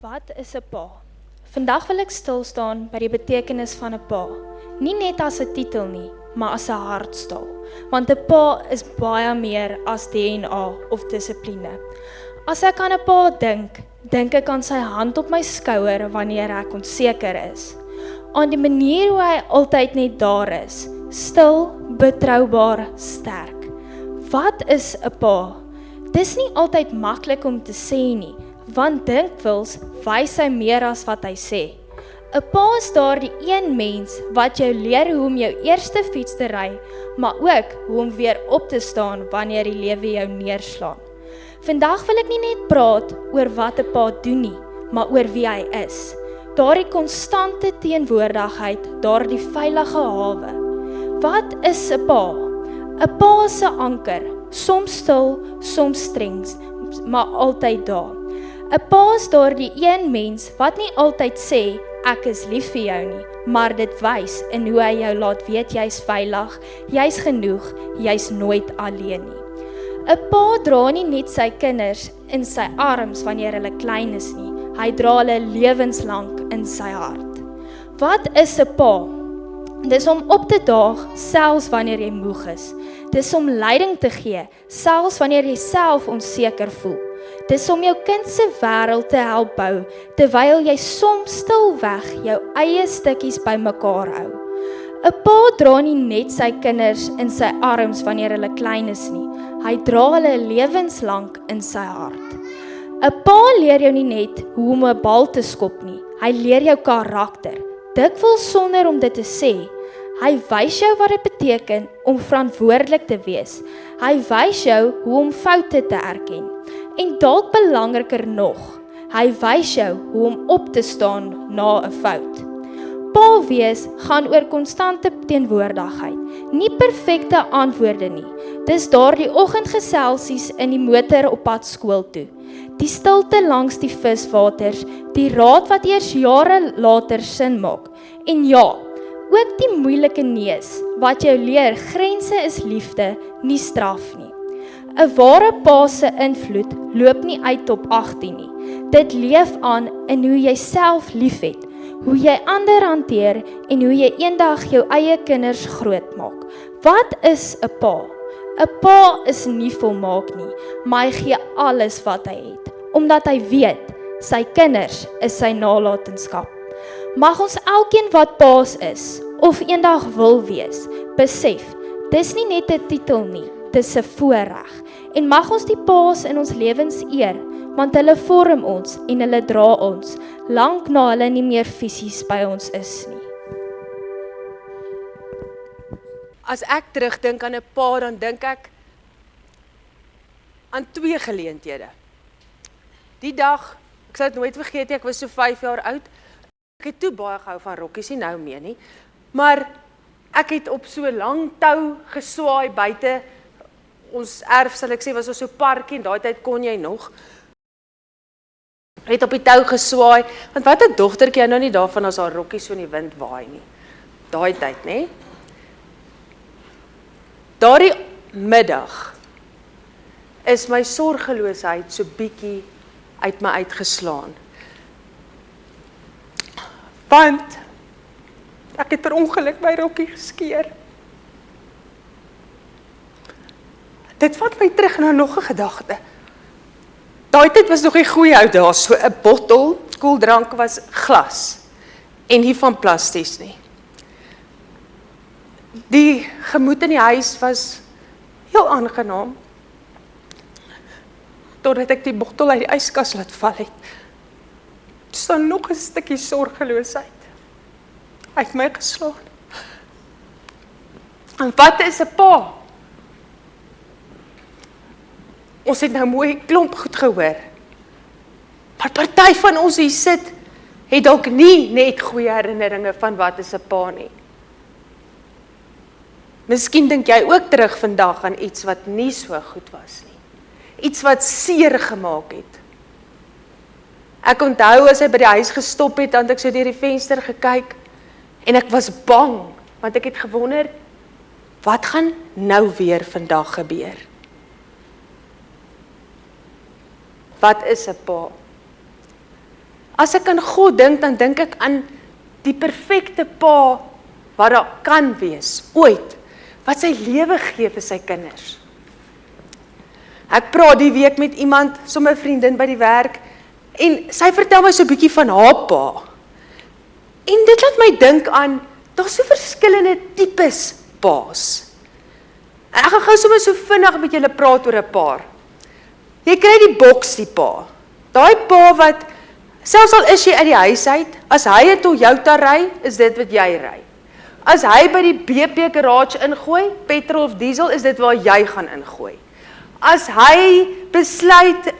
Wat is 'n pa? Vandag wil ek stil staan by die betekenis van 'n pa. Nie net as 'n titel nie, maar as 'n hartstaal. Want 'n pa is baie meer as DNA of dissipline. As ek aan 'n pa dink ek aan sy hand op my skouer wanneer ek onseker is. Aan die manier hoe hy altyd net daar is, stil, betroubaar, sterk. Wat is 'n pa? Dis nie altyd maklik om te sê nie, want dikwels wys hy meer as wat hy sê. 'n Pa is daardie een mens wat jou leer hoe om jou eerste fiets te ry, maar ook hoe om weer op te staan wanneer die lewe jou neerslaan. Vandag wil ek nie net praat oor wat 'n pa doen nie, maar oor wie hy is. Daardie konstante teenwoordigheid, daardie veilige hawe. Wat is 'n pa? 'n Pa is 'n anker, soms stil, soms streng, maar altyd daar. 'n Pa is daardie een mens wat nie altyd sê, ek is lief vir jou nie, maar dit wys in hoe hy jou laat weet jy's veilig, jy's genoeg, jy's nooit alleen nie. 'n Pa dra nie net sy kinders in sy arms wanneer hulle klein is nie, hy dra hulle lewenslank in sy hart. Wat is 'n pa? Dis om op te daag, selfs wanneer jy moeg is. Dis om leiding te gee, selfs wanneer jy self onseker voel. Dis om jou kind se wêreld te help bou, terwyl jy soms stilweg jou eie stukkies bymekaar hou. 'n Pa dra nie net sy kinders in sy arms wanneer hulle klein is nie, hy dra hulle lewenslank in sy hart. 'n Pa leer jou nie net hoe om 'n bal te skop nie, hy leer jou karakter, dikwels sonder om dit te sê. Hy wys jou wat dit beteken om verantwoordelik te wees. Hy wys jou hoe om foute te erken. En dalk belangriker nog, hy wys jou hoe om op te staan na 'n fout. Pa wees gaan oor konstante teenwoordigheid, nie perfekte antwoorde nie. Dis daardie oggendgeselsies in die motor op pad skool toe. Die stilte langs die viswaters, die raad wat eers jare later sin maak. En ja, ook die moeilike nees wat jou leer grense is liefde, nie straf nie. 'n Ware pa se invloed loop nie uit op 18 nie. Dit leef aan in hoe jy self liefhet, hoe jy ander hanteer en hoe jy eendag jou eie kinders grootmaak. Wat is 'n pa? 'n Pa is nie volmaak nie, maar hy gee alles wat hy het, omdat hy weet, sy kinders is sy nalatenskap. Mag ons elkeen wat paas is, of eendag wil wees, besef, dis nie net 'n titel nie, dis 'n voorreg. En mag ons die paas in ons lewens eer, want hulle vorm ons en hulle dra ons, lank na hulle nie meer fisies by ons is nie. As ek terugdink aan 'n pa, dan dink ek aan 2 geleenthede. Die dag, ek sal dit nooit vergeet nie, ek was so 5 jaar oud. Ek het toe baie gehou van rokkies, nie nou meer nie. Maar ek het op so lang tou geswaai buite. Ons erf, sal ek sê, was so 'n parkie en daai tyd kon jy nog. Het op die tou geswaai, want wat 'n dogtertjie nou nie daarvan as haar rokkie so in die wind waai nie. Daai tyd, nê? Daardie middag is my sorgeloosheid so bietjie uit my uitgeslaan. Want ek het per ongeluk my rokkie geskeur. Dit vat my terug na nog 'n gedagte. Daai tyd was nog 'n goeie ou dae, so 'n bottel koeldrank was glas en nie van plasties nie. Die gemoed in die huis was heel aangenaam, totdat ek die bottel uit die yskas laat val het. Dis dan nog 'n stukkie sorgeloosheid uit my geslaan. En wat is 'n pa? Ons het nou mooi klomp goed gehoor. Maar party van ons hier sit, het dalk nie net goeie herinneringe van wat is 'n pa nie. Miskien dink jy ook terug vandag aan iets wat nie so goed was nie. Iets wat seer gemaak het. Ek onthou as hy by die huis gestop het, dan het ek so deur die venster gekyk en ek was bang, want ek het gewonder, wat gaan nou weer vandag gebeur? Wat is 'n pa? As ek aan God dink, dan dink ek aan die perfekte pa wat daar kan wees, ooit, wat sy lewe gee vir sy kinders. Ek praat die week met iemand, sommer 'n vriendin by die werk, en sy vertel my so 'n bietjie van haar pa. En dit laat my dink aan, daar's so verskillende tipes pa's. En ek gaan gou sommer so vinnig met julle praat oor 'n paar. Jy kry die boksie pa. Daai pa wat, selfs al is jy uit die huis uit, as hy 'n Toyota ry, is dit wat jy ry. As hy by die BP garage ingooi, petrol of diesel, is dit waar jy gaan ingooi. As hy besluit,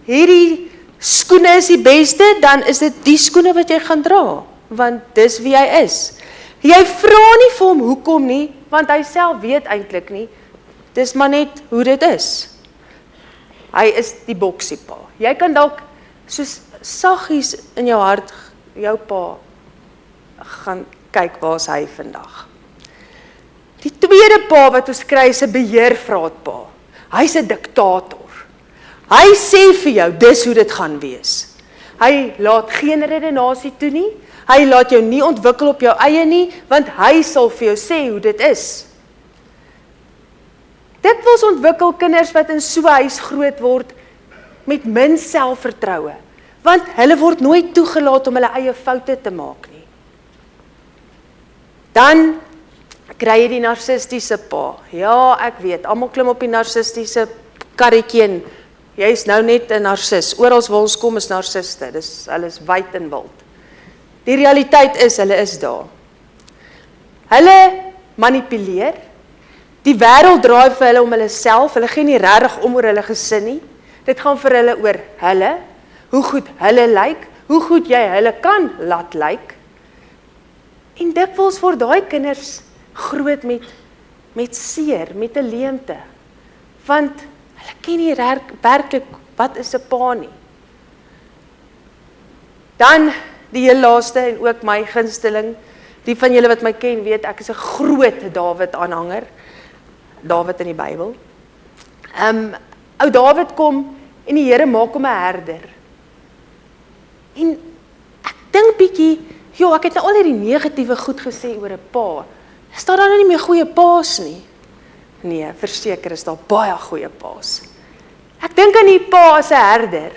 hierdie skoene is die beste, dan is dit die skoene wat jy gaan dra, want dis wie hy is. Jy vra nie vir hom hoekom nie, want hy self weet eintlik nie, dis maar net hoe dit is. Hy is die boksiepa. Jy kan dalk soos saggies in jou hart, jou pa, gaan kyk waar is hy vandag. Die tweede pa wat ons kry is 'n beheervraatpa. Hy's 'n diktator. Hy sê vir jou, dis hoe dit gaan wees. Hy laat geen redenasie toe nie, hy laat jou nie ontwikkel op jou eie nie, want hy sal vir jou sê hoe dit is. Dikwels ontwikkel kinders wat in so 'n huis groot word, met min selfvertroue, want hulle word nooit toegelaat om hulle eie foute te maak nie. Dan kry jy die narcistiese pa. Ja, ek weet, almal klim op die narcistiese karretjie en jy is nou net 'n narcis. Oral waar ons kom is narciste, hulle is wyd en wild. Die realiteit is, hulle is daar. Hulle manipuleer, die wêreld draai vir hulle om hulle self, hulle gee nie regtig om oor hulle gesin nie. Dit gaan vir hulle oor hulle, hoe goed hulle lyk, hoe goed jy hulle kan laat lyk. En dikwels word daai kinders groot met seer, met 'n leemte, want hulle ken nie werklik wat is 'n pa nie. Dan die heel laaste en ook my gunsteling, die van julle wat my ken weet, ek is 'n groot Dawid aanhanger, Dawid in die Bybel. Ou Dawid kom en die Here maak hom 'n herder. En ek dink bietjie, ek het nou al hierdie negatiewe goed gesê oor 'n pa. Is daar dan nie meer goeie pa's nie? Nee, verseker is daar baie goeie pa's. Ek dink aan die pa as 'n herder.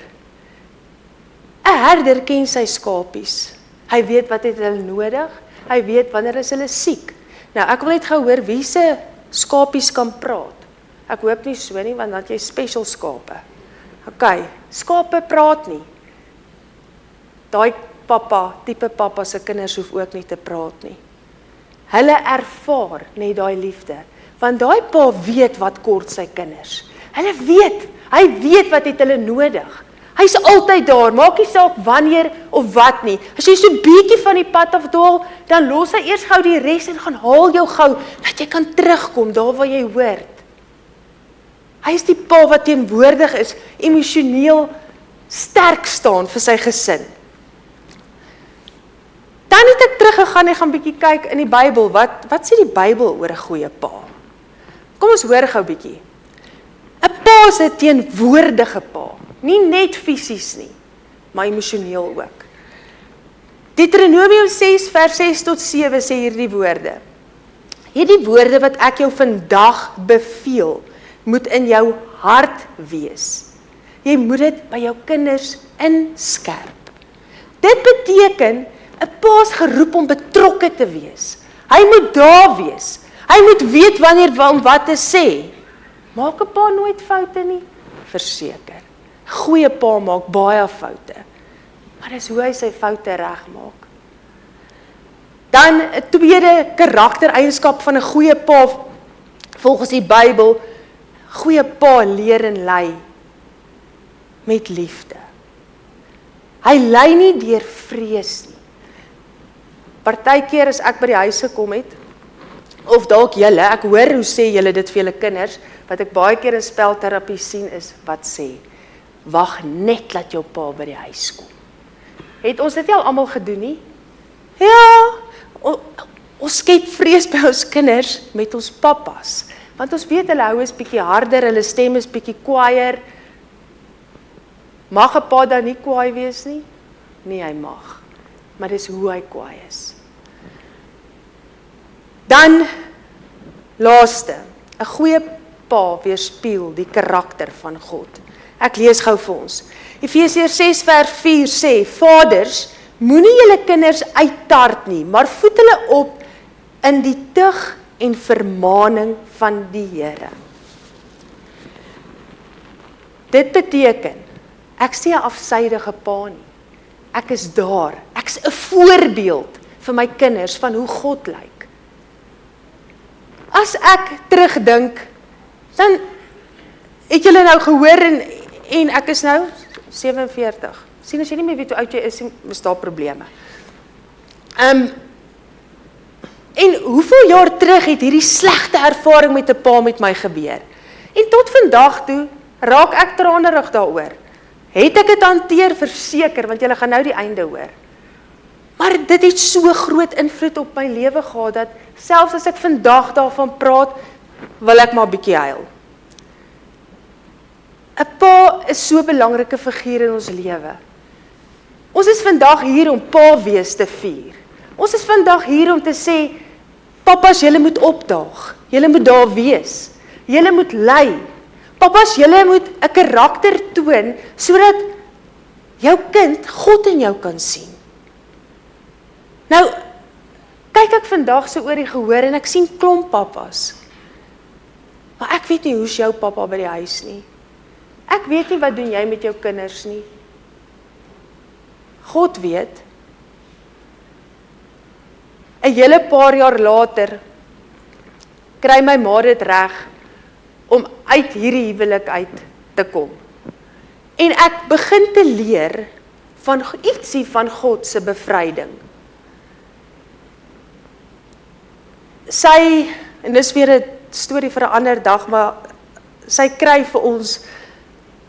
'n Herder ken sy skapies. Hy weet wat het hulle nodig, hy weet wanneer is hulle siek. Nou, ek wil net gou hoor wie se skapies kan praat. Ek hoop nie so nie, want dan het jy special skape. OK, skape praat nie. Daai tipe papa se kinders hoef ook nie te praat nie. Hulle ervaar net daai liefde, want daai pa weet wat kort sy kinders. Hy weet wat het hulle nodig. Hy's altyd daar, maak nie saak wanneer of wat nie. As jy so bietjie van die pad afdwaal, dan los hy eers gou die res en gaan haal jou gou, dat jy kan terugkom daar waar jy hoort. Hy is die pa wat teenwoordig is, emosioneel sterk staan vir sy gesin. Dan het ek teruggegaan en gaan bietjie kyk in die Bybel, wat sê die Bybel oor 'n goeie pa? Kom ons hoor gou bietjie. 'n Pa is 'n teenwoordige pa, nie net fisies nie, maar emosioneel ook. Deuteronomium 6 vers 6 tot 7 sê hierdie woorde. Hierdie woorde wat ek jou vandag beveel, moet in jou hart wees. Jy moet dit by jou kinders inskerp. Dit beteken 'n pa is geroep om betrokke te wees. Hy moet daar wees. Hy moet weet wanneer om wat te sê. Maak 'n pa nooit foute nie? Verseker. Goeie pa maak baie foute. Maar dis hoe hy sy foute regmaak. Dan 'n tweede karaktereienskap van 'n goeie pa volgens die Bybel. Goeie pa leer en lei met liefde. Hy lei nie deur vrees nie. Partykeer as ek by die huis gekom het, of dalk julle, ek hoor hoe sê julle dit vir julle kinders, wat ek baie keer in spelterapie sien is, wat sê, wag net laat jou pa by die huis kom. Het ons dit nie al almal gedoen nie? Ja, ons skep vrees by ons kinders met ons pappas, want ons weet hulle hou is bietjie harder, hulle stem is bietjie kwaaier. Mag 'n pa dan nie kwaai wees nie? nie hy mag, maar dis hoe hy kwaai is. Dan, laaste, 'n goeie pa weerspieël die karakter van God. Ek lees gou vir ons. Efesiërs 6 vers 4 sê, Vaders, moenie julle kinders uittart nie, maar voed hulle op in die tug en vermaaning van die Here. Dit beteken, ek is nie 'n afsydige pa nie. Ek is daar. Ek is 'n voorbeeld vir my kinders van hoe God lyk. As ek terugdink, dan het julle nou gehoor en ek is nou 47. Sien as jy nie meer weet hoe oud jy is daar probleme. En hoeveel jaar terug het hierdie slegte ervaring met 'n pa met my gebeur? En tot vandag toe raak ek tranerig daaroor. Het ek dit hanteer? Verseker, want julle gaan nou die einde hoor. Maar dit het so groot invloed op my lewe gehad, dat selfs as ek vandag daarvan praat, wil ek maar bietjie huil. 'n Pa is so 'n belangrike figuur in ons lewe. Ons is vandag hier om pa wees te vier. Ons is vandag hier om te sê, papas, julle moet opdaag. Julle moet daar wees. Julle moet lei. Papas, julle moet 'n karakter toon, sodat jou kind God in jou kan sien. Nou, kyk ek vandag so oor die gehoor en ek sien klomp papas. Maar ek weet nie hoe's jou pappa by die huis nie. Ek weet nie wat doen jy met jou kinders nie. God weet. 'n hele paar jaar later kry my ma dit reg om uit hierdie huwelik uit te kom. En ek begin te leer van ietsie van God se bevryding. Sy, en dis weer 'n storie vir 'n ander dag, maar sy kry vir ons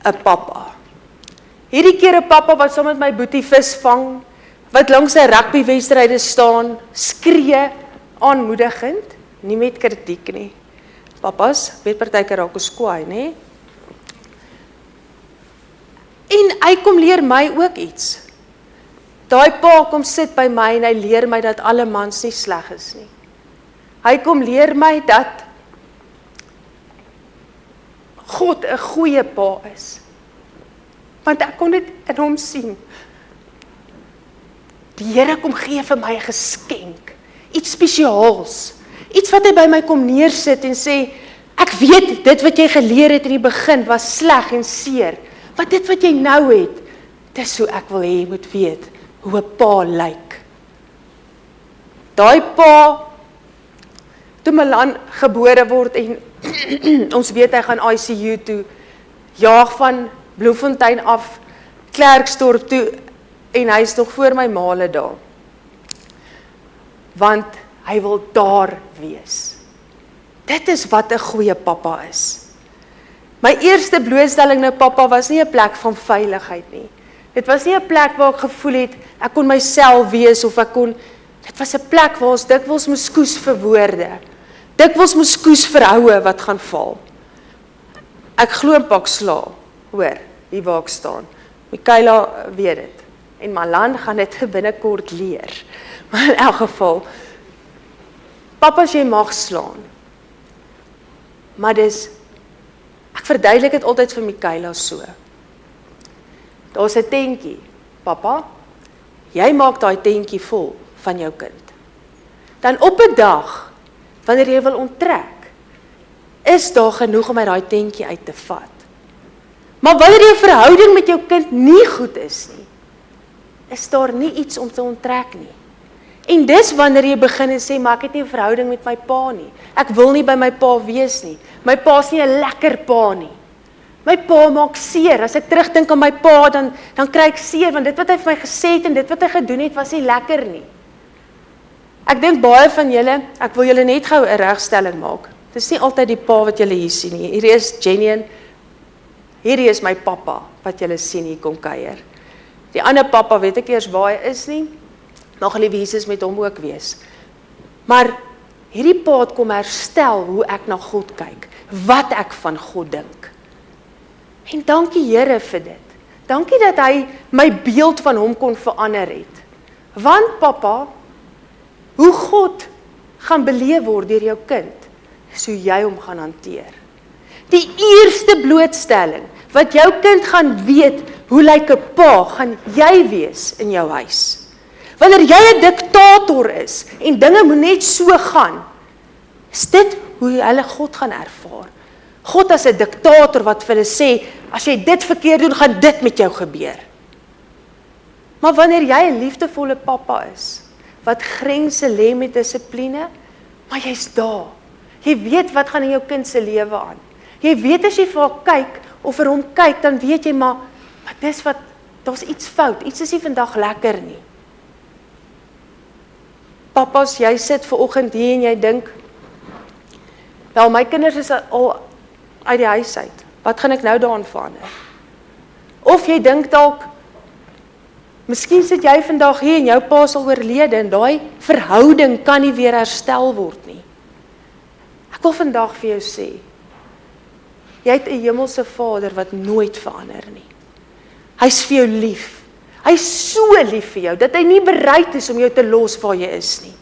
'n pappa. Hierdie keer 'n pappa wat saam met my boetie vis vang, wat langs 'n rugbywedstryde staan, skree aanmoedigend, nie met kritiek nie. Papas, weet partykeer raak ons kwaai, nê? En hy kom leer my ook iets. Daai pa kom sit by my en hy leer my dat alle mans nie sleg is nie. Hy kom leer my dat God 'n goeie pa is. Want ek kon dit in hom sien. Die Here kom gee vir my 'n geskenk, iets spesiaals, iets wat hy by my kom neersit en sê, ek weet, dit wat jy geleer het in die begin was sleg en seer, maar dit wat jy nou het, dis hoe ek wil hê jy moet weet, hoe 'n pa lyk. Daai pa, toe Milan gebore word en ons weet hy gaan ICU toe, jaag van Bloemfontein af, Klerksdorp toe, en hy is nog voor my male daar. Want hy wil daar wees. Dit is wat 'n goeie pappa is. My eerste blootstelling na pappa was nie 'n plek van veiligheid nie. Dit was nie 'n plek waar ek gevoel het, ek kon myself wees, of dit was 'n plek waar ons dikwels moes koes vir woorde. Dikwels moes koes vir houe wat gaan val. Ek glo 'n pak sla, hoor, hier waar ek staan. Michaela weet dit. En Malan gaan dit binnekort leer. Maar in elk geval, papas, jy mag slaan. Maar ek verduidelik dit altyd vir Michaela so. Daar's 'n tentjie. Papa, jy maak daai tentjie vol van jou kind. Dan op 'n dag, wanneer jy wil onttrek, is daar genoeg om uit daai tentjie uit te vat. Maar wanneer jou verhouding met jou kind nie goed is nie, is daar nie iets om te onttrek nie. En dis wanneer jy begin en sê, maar ek het nie 'n verhouding met my pa nie. Ek wil nie by my pa wees nie. My pa's nie 'n lekker pa nie. My pa maak seer. As ek terugdink aan my pa, dan kry ek seer, want dit wat hy vir my gesê het en dit wat hy gedoen het, was nie lekker nie. Ek dink baie van julle, ek wil julle net gou 'n regstelling maak. Dis nie altyd die pa wat julle hier sien nie. Hierdie is genuine. Hierdie is my pappa wat julle sien hier kom kuier. Die ander pappa weet ek eers waar hy is nie. Mag liewe Jesus met hom ook wees. Maar hierdie pa het kom herstel hoe ek na God kyk, wat ek van God dink. En dankie Here vir dit. Dankie dat hy my beeld van hom kon verander het. Want pappa, hoe God gaan beleef word deur jou kind, is hoe jy hom gaan hanteer. Die eerste blootstelling wat jou kind gaan weet hoe lyk 'n pa, gaan jy wees in jou huis. Wanneer jy 'n diktator is en dinge moet net so gaan, is dit hoe hulle God gaan ervaar. God as 'n diktator wat vir hulle sê, as jy dit verkeerd doen, gaan dit met jou gebeur. Maar wanneer jy 'n liefdevolle pappa is, wat grense lê met dissipline, maar jy's daar. Jy weet wat gaan in jou kind se lewe aan. Jy weet as jy vir haar kyk, of vir hom kyk, dan weet jy maar dis wat, daar's iets fout, iets is nie vandag lekker nie. Papas, jy sit vanoggend hier en jy dink, wel my kinders is al uit die huis uit, wat gaan ek nou daaraan verander? Of jy dink dalk, miskien sit jy vandag hier en jou pa is al oorlede en daai verhouding kan nie weer herstel word nie. Ek wil vandag vir jou sê, jy het 'n hemelse Vader wat nooit verander nie. Hy's vir jou lief. Hy's so lief vir jou, dat hy nie bereid is om jou te los waar jy is nie.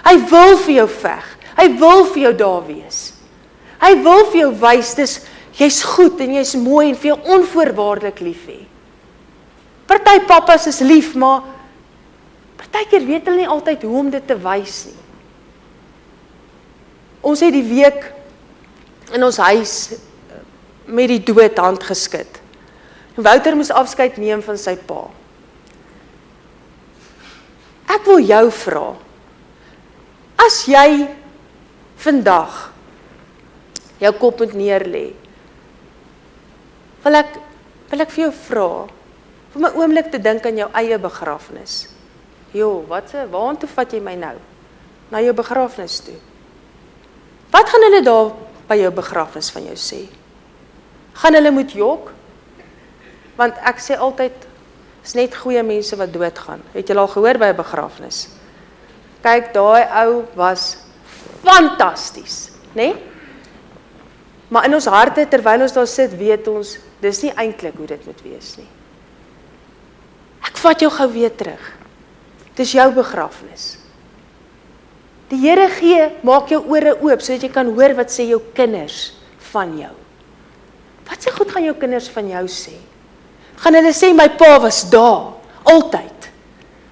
Hy wil vir jou veg. Hy wil vir jou daar wees. Hy wil vir jou wys, jy's goed en jy's mooi en vir jou onvoorwaardelik lief hê. Party papas is lief, maar partykeer weet hulle nie altyd hoe om dit te wys nie. Ons het die week in ons huis met die dood hand geskit. Wouter moes afskeid neem van sy pa. Ek wil jou vra, as jy vandag jou kop moet neerlê, wil ek vir jou vra, vir my oomblik te dink aan jou eie begrafnis. Waartoe vat jy my nou? Na jou begrafnis toe. Wat gaan hulle daar by jou begrafnis van jou sê? Gaan hulle moet jok? Want ek sê altyd, is net goeie mense wat doodgaan. Het julle al gehoor by 'n begrafnis? Kyk, daai ou was fantasties, né? Maar in ons harte, terwyl ons daar sit, weet ons, dis nie eintlik hoe dit moet wees nie. Ek vat jou gou weer terug. Dis jou begrafnis. Die Here gee, maak jou ore oop, sodat jy kan hoor wat sê jou kinders van jou. Wat sê goed gaan jou kinders van jou sê? Gaan hulle sê, my pa was daar, altyd.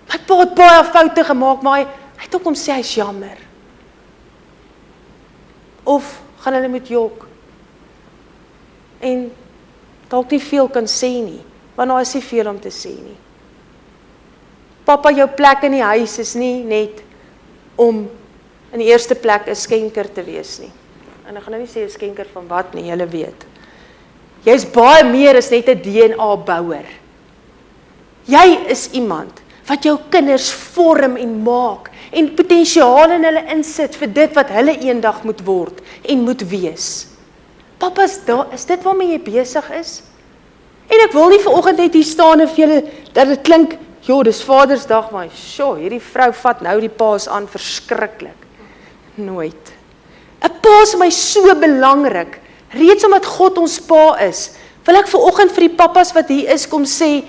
My pa het baie foute gemaak, maar hy het ook om sê, hy is jammer. Of gaan hulle met jok? En dalk nie veel kan sê nie, want daar is nie veel om te sê nie. Papa, jou plek in die huis is nie net om in die eerste plek 'n skenker te wees nie. En ek gaan nou nie sê 'n skenker van wat nie, julle weet. Jy's baie meer as net 'n DNA-bouer. Jy is iemand wat jou kinders vorm en maak en potensiaal in hulle insit vir dit wat hulle eendag moet word en moet wees. Papa, is dit waarmee jy besig is? En ek wil nie vanoggend net hier staan en vir julle dat dit klink, dis Vadersdag, maar hierdie vrou vat nou die paas aan, verskriklik. Nooit. 'n Pa is my so belangrik. Reeds omdat God ons pa is, wil ek vanoggend vir die papas wat hier is kom sê,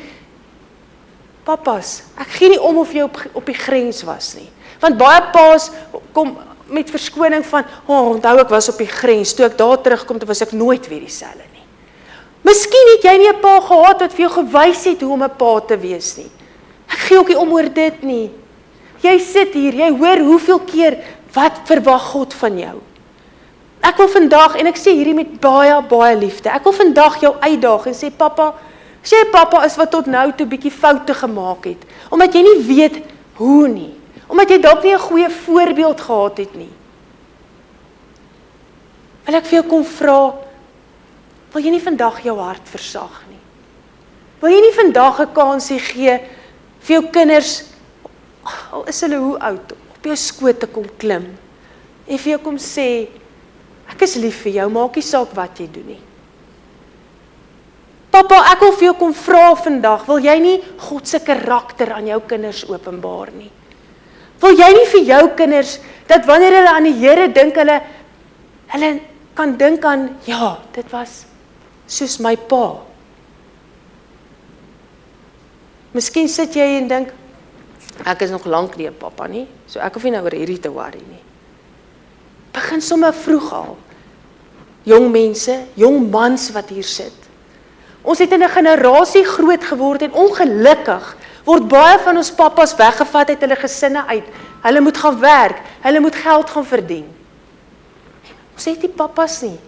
papas, ek gee nie om of jy op die grens was nie. Want baie paas kom met verskoning van, onthou ek was op die grens, toe ek daar terugkom, toe was ek nooit weer dieselfde nie. Miskien het jy nie 'n pa gehad wat vir jou gewys het hoe om 'n pa te wees nie. Ek gee ook nie om oor dit nie. Jy sit hier, jy hoor hoeveel keer, wat verwag God van jou? Ek wil vandag, en ek sê hierdie met baie, baie liefde, ek wil vandag jou uitdaag en sê, papa, as jy 'n papa is wat tot nou toe bietjie foute gemaak het, omdat jy nie weet hoe nie, omdat jy dalk nie 'n goeie voorbeeld gehad het nie, wil ek vir jou kom vra, wil jy nie vandag jou hart versag nie? Wil jy nie vandag 'n kansie gee vir jou kinders, al is hulle hoe oud, op jou skoot te kom klim, en vir jou kom sê, ek is lief vir jou, maak nie saak wat jy doen nie. Papa, ek wil vir jou kom vra vandag, wil jy nie God se karakter aan jou kinders openbaar nie? Wil jy nie vir jou kinders, dat wanneer hulle aan die Here dink, hulle kan dink aan, dit was soos my pa. Miskien sit jy en dink, ek is nog lank nie 'n pappa nie, so ek hoef nie nou oor hierdie te worry nie. Begin sommer vroeg al. Jong mense, jong mans wat hier sit. Ons het in 'n generasie groot geword en ongelukkig word baie van ons pappas weggevat uit hulle gesinne uit. Hulle moet gaan werk, hulle moet geld gaan verdien. Ons het nie pappas nie.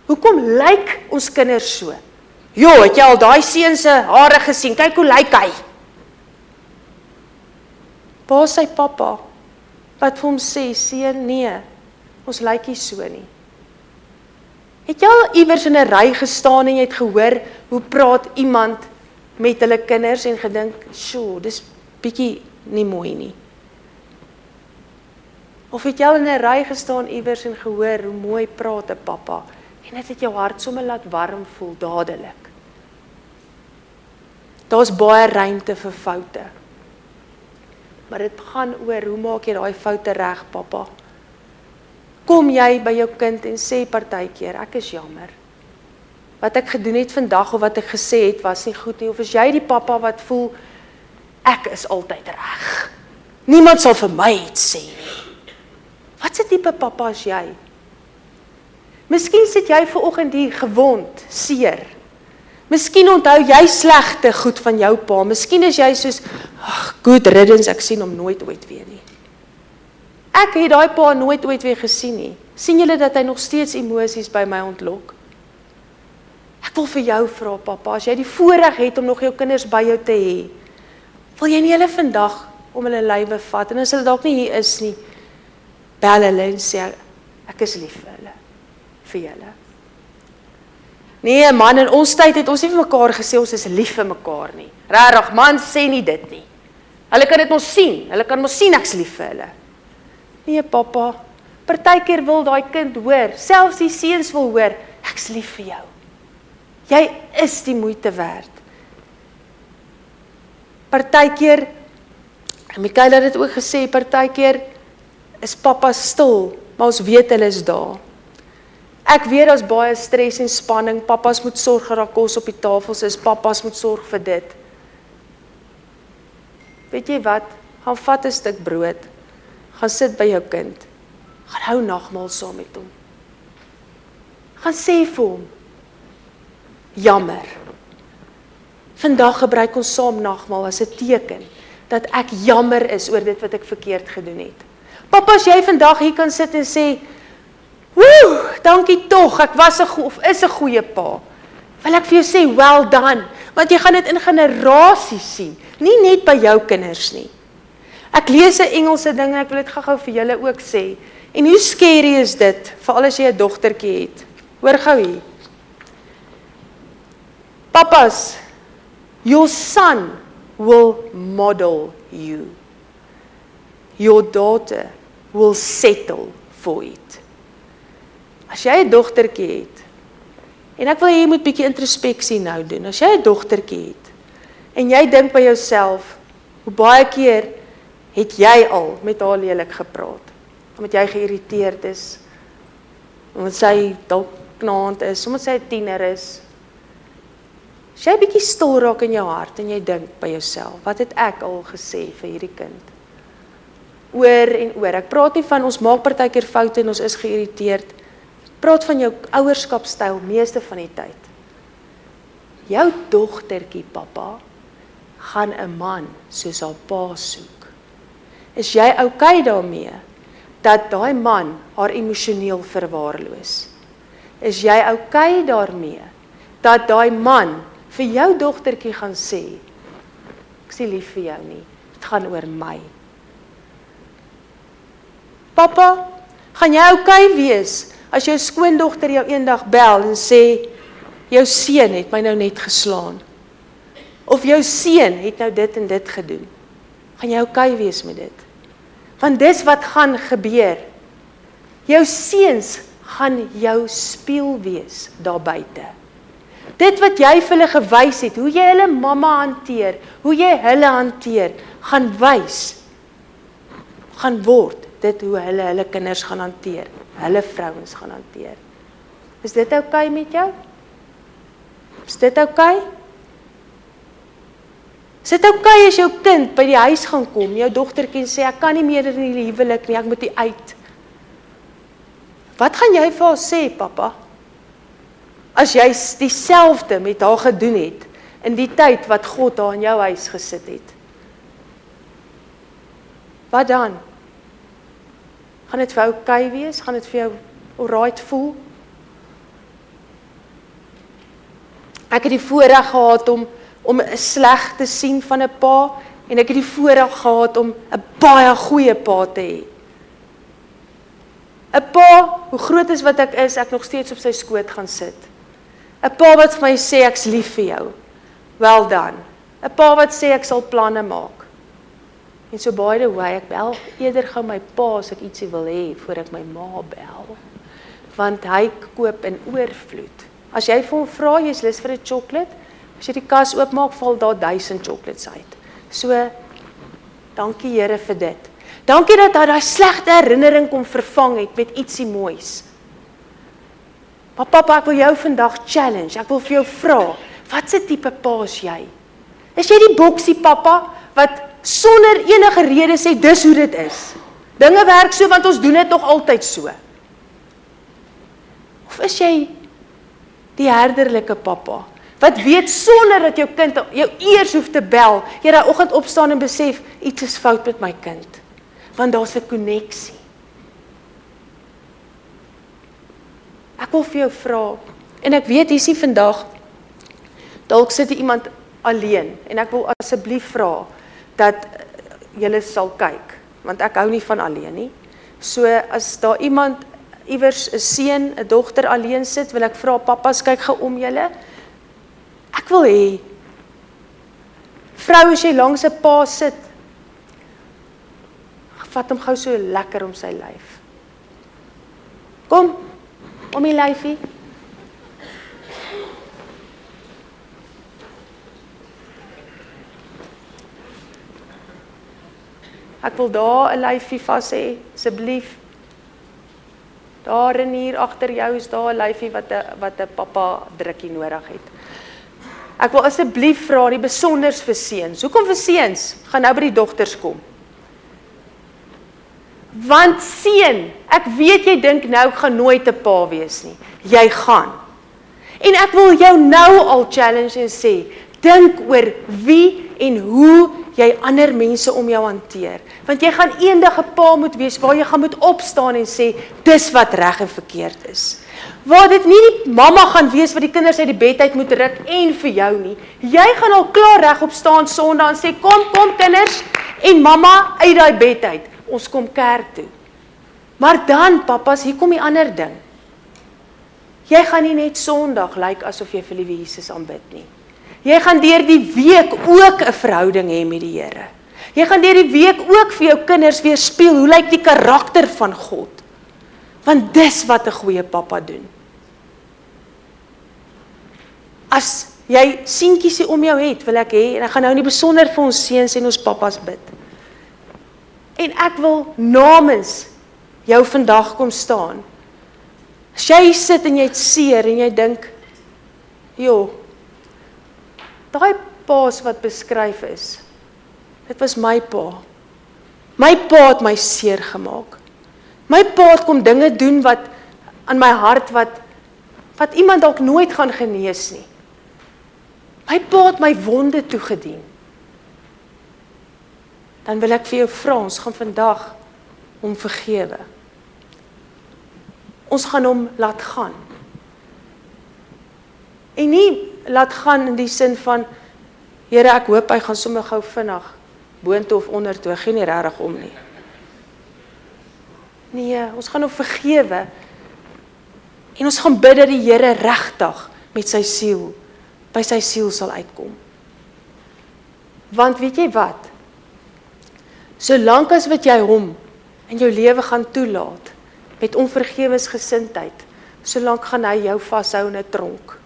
Hoekom lyk ons kinders so? Jo, het jy al daai seun se hare gesien? Kyk hoe lyk hy. Waar is sy pappa? Wat vir hom sê, seun, nee, ons lyk nie so nie. Het jy al iewers in 'n ry gestaan en jy het gehoor hoe praat iemand met hulle kinders en gedink, "Sjoe, dis bietjie nie mooi nie." Of het jy al in 'n ry gestaan iewers en gehoor hoe mooi praat 'n pappa en dit het jou hart sommer laat warm voel dadelik. Daar's baie ruimte vir foute. Maar dit gaan oor, hoe maak jy daai foute reg, pappa? Kom jy by jou kind en sê partykeer, ek is jammer. Wat ek gedoen het vandag of wat ek gesê het was nie goed nie. Of is jy die pappa wat voel, ek is altyd reg. Niemand sal vir my iets sê nie. Wat 'n tipe pappa is jy? Miskien sit jy vanoggend hier gewond, seer. Miskien onthou jy slegte goed van jou pa. Miskien is jy soos, good riddance, ek sien hom nooit ooit weer nie. Ek het daai pa nooit ooit weer gesien nie. Sien julle dat hy nog steeds emosies by my ontlok? Ek wil vir jou vra, pappa, as jy die voorreg het om nog jou kinders by jou te hê, wil jy nie hulle vandag om hulle lywe vat, en as hulle dalk nie hier is nie, bel hulle en sê, ek is lief vir hulle, vir julle. Nee man, in ons tyd het ons nie vir mekaar gesê, ons is lief vir mekaar nie. Regtig, man sê nie dit nie. Hulle kan dit mos sien, hulle kan mos sien ek's lief vir hulle. Nee pappa, partykeer wil daai kind hoor, selfs die seuns wil hoor, ek's lief vir jou. Jy is die moeite werd. Partykeer, en Mikaela het dit ook gesê, partykeer is pappa stil, maar ons weet hulle is daar. Ek weet daar's baie stres en spanning, pappas moet sorg dat daar kos op die tafels is, pappas moet sorg vir dit. Weet jy wat, gaan vat 'n stuk brood, gaan sit by jou kind, gaan hou nagmaal saam met hom. Gaan sê vir hom, jammer. Vandag gebruik ons saam nagmaal as 'n teken, dat ek jammer is oor dit wat ek verkeerd gedoen het. Pappa, as jy vandag hier kan sit en sê, woe, dankie tog, ek was is 'n goeie pa. Wil ek vir jou sê, well done, want jy gaan dit in generasies sien, nie net by jou kinders nie. Ek lees 'n Engelse ding en ek wil dit gou-gou vir julle ook sê. En hoe scary is dit, veral as jy 'n dogtertjie het. Hoor gou hier. Papas, your son will model you. Your daughter will settle for it. As jy 'n dogtertjie het, en ek wil jy moet bietjie introspeksie nou doen, as jy 'n dogtertjie het, en jy dink by jouself, hoe baie keer het jy al met haar lelik gepraat, omdat jy geïrriteerd is, omdat sy dalk knaand is, omdat sy 'n tiener is. As jy bietjie stil raak in jou hart, en jy dink by jouself, wat het ek al gesê vir hierdie kind? Oor en oor, ek praat nie van, ons maak partykeer foute en ons is geïrriteerd, praat van jou ouerskapstyl meeste van die tyd. Jou dogtertjie, pappa, gaan 'n man soos haar pa soek. Is jy okay daarmee, dat daai man haar emosioneel verwaarloos? Is jy okay daarmee, dat daai man vir jou dogtertjie gaan sê, ek is nie lief vir jou nie, dit gaan oor my. Pappa, gaan jy okay wees, as jou skoondogter jou eendag bel en sê, jou seun het my nou net geslaan, of jou seun het nou dit en dit gedoen, gaan jy okay wees met dit? Want dis wat gaan gebeur. Jou seuns gaan jou spieël wees daar buite. Dit wat jy vir hulle gewys het, hoe jy hulle mamma hanteer, hoe jy hulle hanteer, gaan wys, gaan word dit hoe hulle kinders gaan hanteer, hulle vrouens gaan hanteer. Is dit okay met jou? Is dit okay? Is dit oukei as jou kind by die huis gaan kom, jou dogtertjie en sê, ek kan nie meer in die huwelik nie, ek moet hier uit. Wat gaan jy vir haar sê, papa? As jy dieselfde met haar gedoen het, in die tyd wat God haar in jou huis gesit het. Wat dan? Gaan dit vir jou oukei wees? Gaan dit vir jou alright voel? Ek het die voorreg gehad om 'n sleg te sien van 'n pa, en ek het die voorreg gehad om 'n baie goeie pa te hê. 'n Pa, hoe groot is wat ek nog steeds op sy skoot gaan sit. 'n Pa wat vir my sê, ek's lief vir jou. Wel dan. 'n Pa wat sê, ek sal planne maak. En so by the way, ek bel eerder gou my pa as ek ietsie wil hê, voor ek my ma bel. Want hy koop in oorvloed. As jy vir hom vra, jy's lus vir 'n chocolate, as jy die kas oopmaak, val daar 1000 chocolates uit. So, dankie Here vir dit. Dankie dat hy daai slegte herinnering kom vervang het met ietsie moois. Maar papa, ek wil jou vandag challenge, ek wil vir jou vra, wat se tipe pa is jy? Is jy die boksie papa, wat sonder enige rede sê, dis hoe dit is? Dinge werk so, want ons doen dit nog altyd so. Of is jy die herderlike papa, wat weet sonder dat jou kind jou eers hoef te bel, jy daai oggend opstaan en besef, iets is fout met my kind, want daar's 'n koneksie. Ek wil vir jou vra, en ek weet hier's nie vandag, dalk sit iemand alleen, en ek wil asseblief vra, dat julle sal kyk, want ek hou nie van alleen nie. So, as daar iemand, iewers 'n seun, 'n dogter alleen sit, wil ek vra, papas, kyk gou om julle. Ek wil hê, vrou, as jy langs 'n pa sit, vat hom gou so lekker om sy lyf. Kom, om die lyfie. Ek wil daar 'n lyfie vas hê, asseblief. Daar en hier agter jou is daar 'n lyfie wat 'n papa drukkie nodig het. Ek wil asseblief vra, die besonders vir seuns. Hoekom vir seuns? Gaan nou by die dogters kom. Want seun, ek weet jy dink nou gaan nooit 'n pa wees nie. Jy gaan. En ek wil jou nou al challenge en sê, dink oor wie en hoe jy ander mense om jou hanteer. Want jy gaan eendag 'n pa moet wees waar jy gaan moet opstaan en sê, dis wat reg en verkeerd is. Waar dit nie die mamma gaan wees wat die kinders uit die bed uit moet ruk en vir jou nie. Jy gaan al klaar reg opstaan Sondag en sê, kom kinders, en mamma uit daai bed uit. Ons kom kerk toe. Maar dan, papas, hier kom die ander ding. Jy gaan nie net Sondag lyk asof jy vir liewe Jesus aanbid nie. Jy gaan deur die week ook 'n verhouding hê met die Here. Jy gaan deur die week ook vir jou kinders weerspieël, hoe lyk die karakter van God? Want dis wat 'n goeie papa doen. As jy seentjies om jou het, wil ek hê, en ek gaan nou nie besonder vir ons seuns en ons papas bid. En ek wil namens jou vandag kom staan. As jy sit en jy het seer en jy dink, joh, daai paas wat beskryf is, dit was my pa. My pa het my seer gemaak. My pa het kom dinge doen wat aan my hart wat iemand dalk nooit gaan genees nie. My pa het my wonde toegedien. Dan wil ek vir jou vra, ons gaan vandag hom vergewe. Ons gaan hom laat gaan. En nie laat gaan in die sin van, Here, ek hoop hy gaan sommer gou vinnig boontoe of ondertoe, ek gee nie regtig om nie. Nee, ons gaan hom vergewe. En ons gaan bid dat die Here regtig met sy siel, by sy siel sal uitkom. Want weet jy wat? Solank as wat jy hom in jou lewe gaan toelaat, met onvergewensgesindheid, solank gaan hy jou vashou in 'n tronk.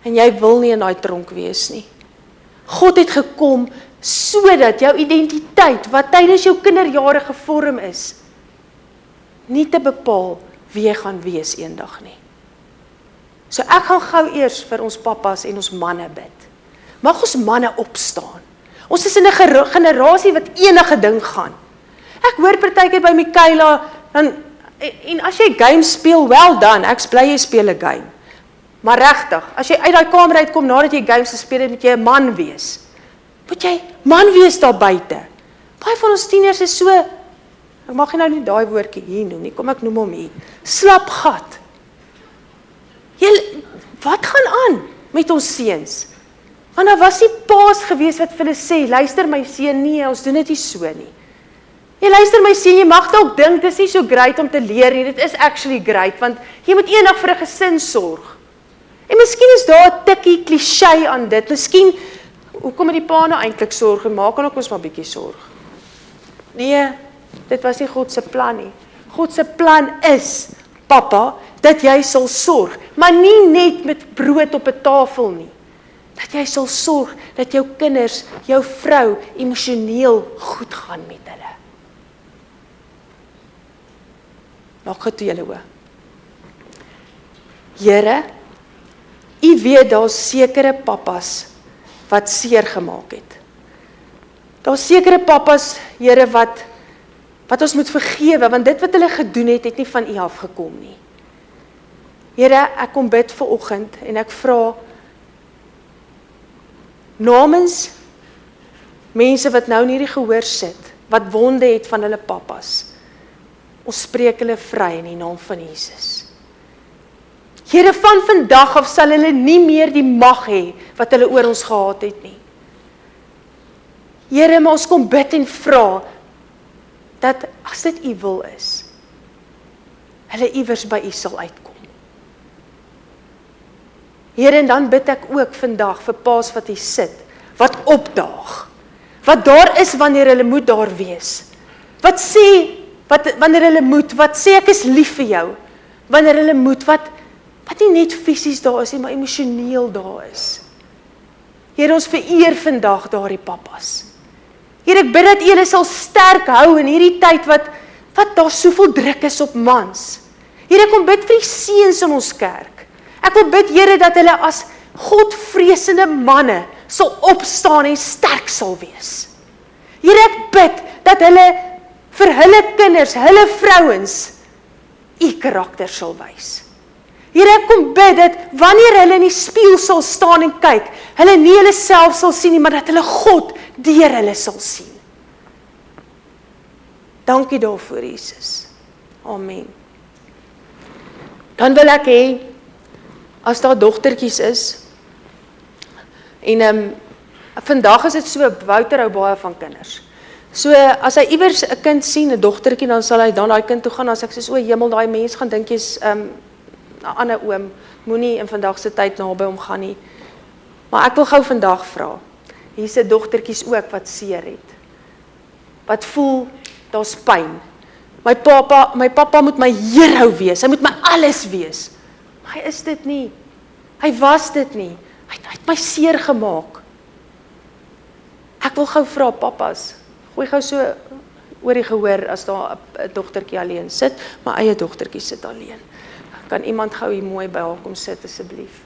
En jy wil nie in daai tronk wees nie. God het gekom sodat jou identiteit, wat tydens jou kinderjare gevorm is, nie te bepaal wie jy gaan wees eendag nie. So ek gaan gou eers vir ons papas en ons manne bid. Mag ons manne opstaan. Ons is in 'n generasie wat enige ding gaan. Ek hoor partykeer by Michaela, en as jy game speel, well done, ek is bly jy speel 'n game. Maar regtig, as jy uit daai kamer uitkom nadat jy games gespeel het, moet jy 'n man wees. Moet jy man wees daar buite. Baie van ons tieners is so, ek mag nou nie daai woordjie hier noem nie, kom ek noem hom hier, slapgat. Wat gaan aan met ons seuns? Want daar was nie paas gewees wat vir hulle sê, luister my seun, nee, ons doen dit nie so nie. Luister my seun, jy mag dalk dink, dit is nie so great om te leer nie, dit is actually great, want jy moet eendag vir 'n gesin sorg. En miskien is daar 'n tikkie kliseë aan dit, miskien, hoekom het die pa nou eintlik sorg, en maak ons maar bietjie sorg. Nee, dit was nie God se plan nie. God se plan is, papa, dat jy sal sorg, maar nie net met brood op 'n tafel nie. Dat jy sal sorg, dat jou kinders, jou vrou, emosioneel goed gaan met hulle. Maak het toe julle oë. Here, U weet daar's sekere pappas wat seer gemaak het. Daar's sekere pappas, Here, wat ons moet vergewe, want dit wat hulle gedoen het, het nie van U afgekom nie. Here, ek kom bid vanoggend en ek vra namens mense wat nou in hierdie gehoor sit, wat wonde het van hulle pappas. Ons spreek hulle vry in die naam van Jesus. Here, van vandag af sal hulle nie meer die mag hê wat hulle oor ons gehad het nie. Here, maar ons kom bid en vra dat as dit U wil is, hulle iewers by U sal uitkom. Here, en dan bid ek ook vandag vir paas wat hier sit, wat opdaag, wat daar is wanneer hulle moet daar wees, wat sê, wanneer hulle moet, wat sê ek is lief vir jou, wanneer hulle moet, wat nie net fisies daar is nie, maar emosioneel daar is. Here, ons vereer vandag daardie pappas. Here, ek bid dat julle sal sterk hou in hierdie tyd wat daar soveel druk is op mans. Here, ek kom bid vir die seuns in ons kerk. Ek wil bid, Here, dat hulle as Godvreesende manne sal opstaan en sterk sal wees. Here, ek bid dat hulle vir hulle kinders, hulle vrouens, U karakter sal wys. Here, ek kom bid dat wanneer hulle in die spieël sal staan en kyk, hulle nie hulle self sal sien nie, maar dat hulle God deur hulle sal sien. Dankie daarvoor, Jesus. Amen. Dan wil ek hê, as daar dogtertjies is, en vandag is dit so, Wouter hou baie van kinders. So, as hy iewers 'n kind sien, 'n dogtertjie, dan sal hy dan daai kind toe gaan, as ek sê, o hemel, daai mens gaan dink jy's 'n ander oom, moenie in vandag se tyd naby hom gaan nie. Maar ek wil gou vandag vra, hier's 'n dogtertjies ook wat seer het, wat voel, daar's pyn. My pappa moet my hero wees, hy moet my alles wees. Maar hy is dit nie, hy was dit nie, hy het my seer gemaak. Ek wil gou vra, pappas, gooi gou so oor die gehoor, as daar 'n dogtertjie alleen sit, my eie dogtertjie sit alleen. Kan iemand gou hier mooi by haar kom sit, asseblief?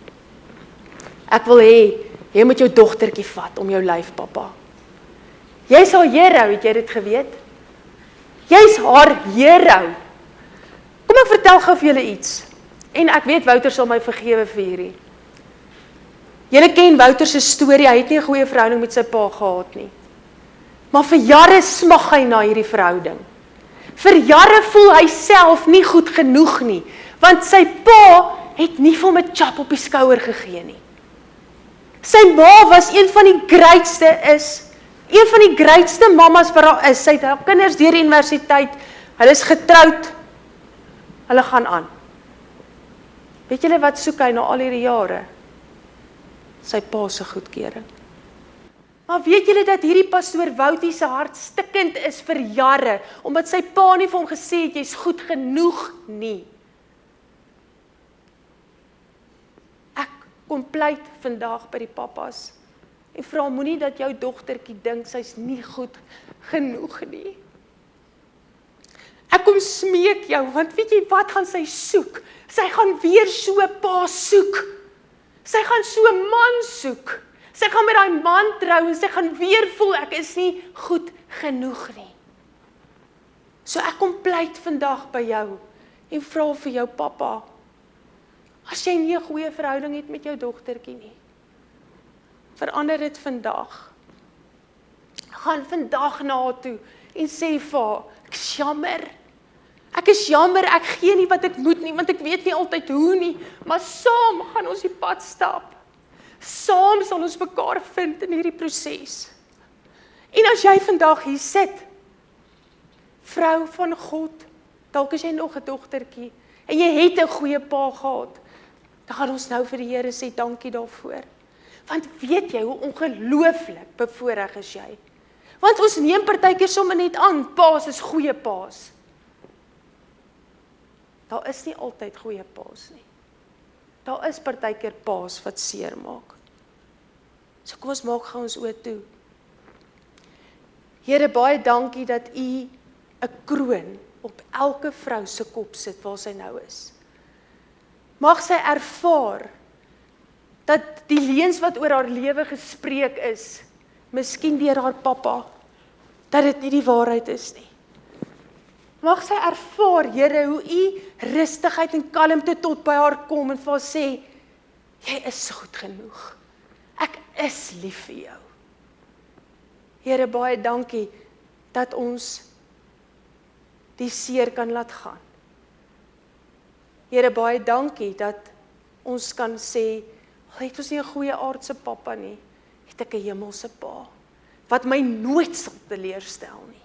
Ek wil hê, jy moet jou dogtertjie vat om jou lyf, pappa. Jy's haar hero, het jy dit geweet? Jy's haar hero. Kom ek vertel gou vir julle iets. En ek weet Wouter sal my vergewe vir hierdie. Julle ken Wouter se storie, hy het nie 'n goeie verhouding met sy pa gehad nie. Maar vir jare smag hy na hierdie verhouding. Vir jare voel hy self nie goed genoeg nie, want sy pa het nie vir hom 'n chap op die skouer gegee nie. Sy ma was een van die grootste mammas wat daar is. Sy het haar kinders deur die universiteit, hulle is getroud, hulle gaan aan. Weet julle wat soek hy na al hierdie jare? Sy pa se goedkeuring. Maar weet julle dat hierdie pastoor Woutie se hart stikkend is vir jare, omdat sy pa nie vir hom gesê het, jy's goed genoeg nie. Ek kom pleit vandag by die pappas, en vra moenie dat jou dogtertjie dink, sy's nie goed genoeg nie. Ek kom smeek jou, want weet jy wat gaan sy soek? Sy gaan weer so 'n pa soek. Sy gaan so 'n man soek. Sy gaan met daai man trou en sy gaan weer voel ek is nie goed genoeg nie. So ek kom pleit vandag by jou en vra vir jou pappa, as jy nie 'n goeie verhouding het met jou dogtertjie nie, verander dit vandag. Gaan vandag na haar toe en sê vir haar, ek is jammer, ek gee nie wat ek moet nie, want ek weet nie altyd hoe nie, maar saam gaan ons die pad stap. Saam sal ons mekaar vind in hierdie proses. En as jy vandag hier sit, vrou van God, dalk is jy nog 'n dogtertjie, en jy het 'n goeie pa gehad, dan gaan ons nou vir die Here sê dankie daarvoor. Want weet jy hoe ongelooflik bevoorreg is jy? Want ons neem partykeer sommer net aan, paas is goeie paas. Daar is nie altyd goeie paas nie. Daar is partykeer paas wat seer maak. So kom ons maak gou ons oë toe. Here, baie dankie dat U 'n kroon op elke vrou se kop sit waar sy nou is. Mag sy ervaar dat die leuns wat oor haar lewe gespreek is, miskien deur haar pappa, dat dit nie die waarheid is nie. Mag sy ervaar, Here, hoe U rustigheid en kalmte tot by haar kom en vir haar sê, jy is goed genoeg. Ek is lief vir jou. Here, baie dankie dat ons die seer kan laat gaan. Here, baie dankie dat ons kan sê, al het ons nie 'n goeie aardse pappa nie, het ek 'n hemelse pa, wat my nooit sal teleurstel nie.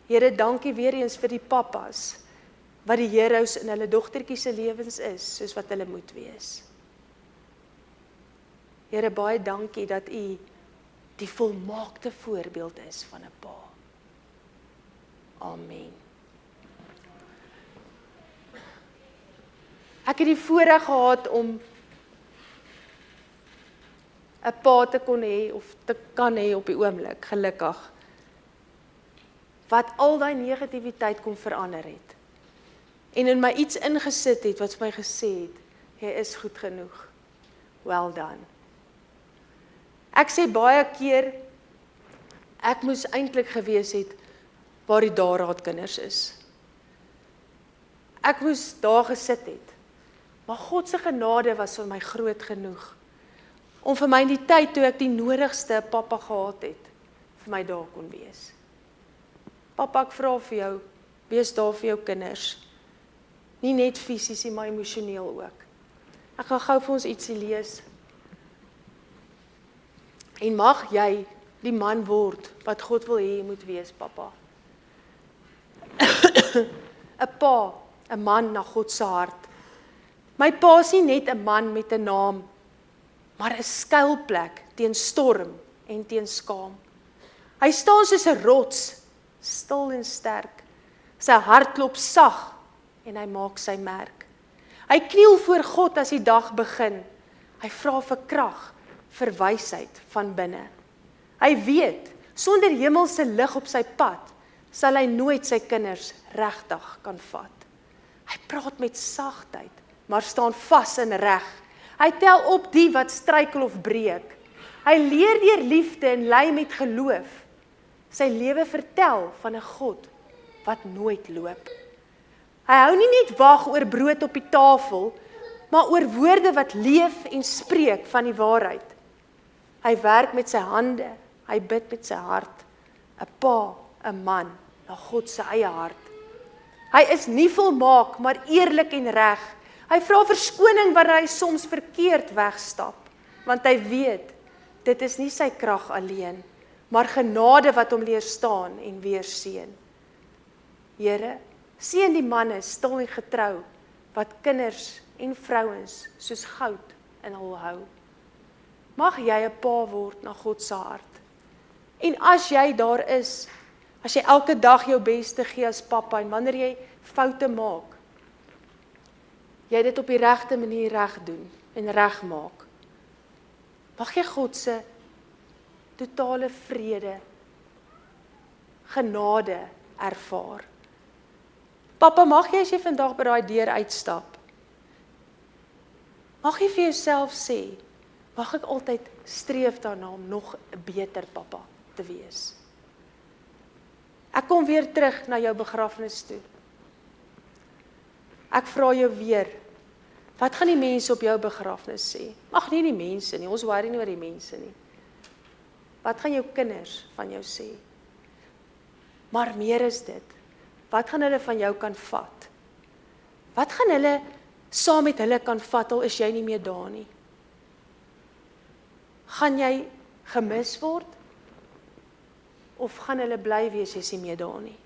Here, dankie weer eens vir die pappas, wat die heroes in hulle dogtertjies se lewens is, soos wat hulle moet wees. Here, baie dankie dat U die volmaakte voorbeeld is van 'n pa. Amen. Ek het die voorreg gehad om 'n pa te kon hê, of te kan hê op die oomblik, gelukkig, wat al daai negativiteit kon verander het. En in my iets ingesit het, wat vir my gesê het, jy is goed genoeg. Well done. Ek sê baie keer, ek moes eintlik gewees het, waar die daarraadkinders is. Ek moes daar gesit het, maar God se genade was vir my groot genoeg, om vir my in die tyd toe ek die nodigste pappa gehad het, vir my daar kon wees. Pappa, ek vra vir jou, wees daar vir jou kinders, nie net fisies nie, maar emosioneel ook. Ek gaan gou vir ons ietsie lees. En mag jy die man word, wat God wil hê jy moet wees, pappa. 'n pa, 'n man na God se hart. My pa is nie net 'n man met 'n naam, maar 'n skuilplek teen storm en teen skaam. Hy staan soos 'n rots, stil en sterk. Sy hart klop sag en hy maak sy merk. Hy kniel voor God as die dag begin. Hy vra vir krag, vir wysheid van binne. Hy weet, sonder hemelse lig op sy pad, sal hy nooit sy kinders regtig kan vat. Hy praat met sagtheid, maar staan vas en reg. Hy tel op die wat struikel of breek. Hy leer deur liefde en lei met geloof. Sy lewe vertel van 'n God wat nooit loop. Hy hou nie net wag oor brood op die tafel, maar oor woorde wat leef en spreek van die waarheid. Hy werk met sy hande, hy bid met sy hart. 'n pa, 'n man, na God se eie hart. Hy is nie volmaak, maar eerlik en reg. Hy vra verskoning wanneer hy soms verkeerd wegstap, want hy weet, dit is nie sy krag alleen, maar genade wat hom leer staan en weer seën. Here, seën die manne stil en getrou, wat kinders en vrouens soos goud in hul hou. Mag jy 'n pa word na God se hart. En as jy daar is, as jy elke dag jou beste gee as pappa, en wanneer jy foute maak, jy dit op die regte manier reg doen en reg maak, mag jy God se totale vrede, genade ervaar. Pappa, mag jy as jy vandag by daai deur uitstap, mag jy vir jouself sê, mag ek altyd streef daarna om nog 'n beter pappa te wees. Ek kom weer terug na jou begrafnis toe. Ek vra jou weer, wat gaan die mense op jou begrafnis sê? Ag nie die mense nie, ons worry nie oor die mense nie. Wat gaan jou kinders van jou sê? Maar meer is dit, wat gaan hulle van jou kan vat? Wat gaan hulle saam met hulle kan vat, al is jy nie meer daar nie? Gaan jy gemis word? Of gaan hulle bly wees, jy is nie meer daar nie?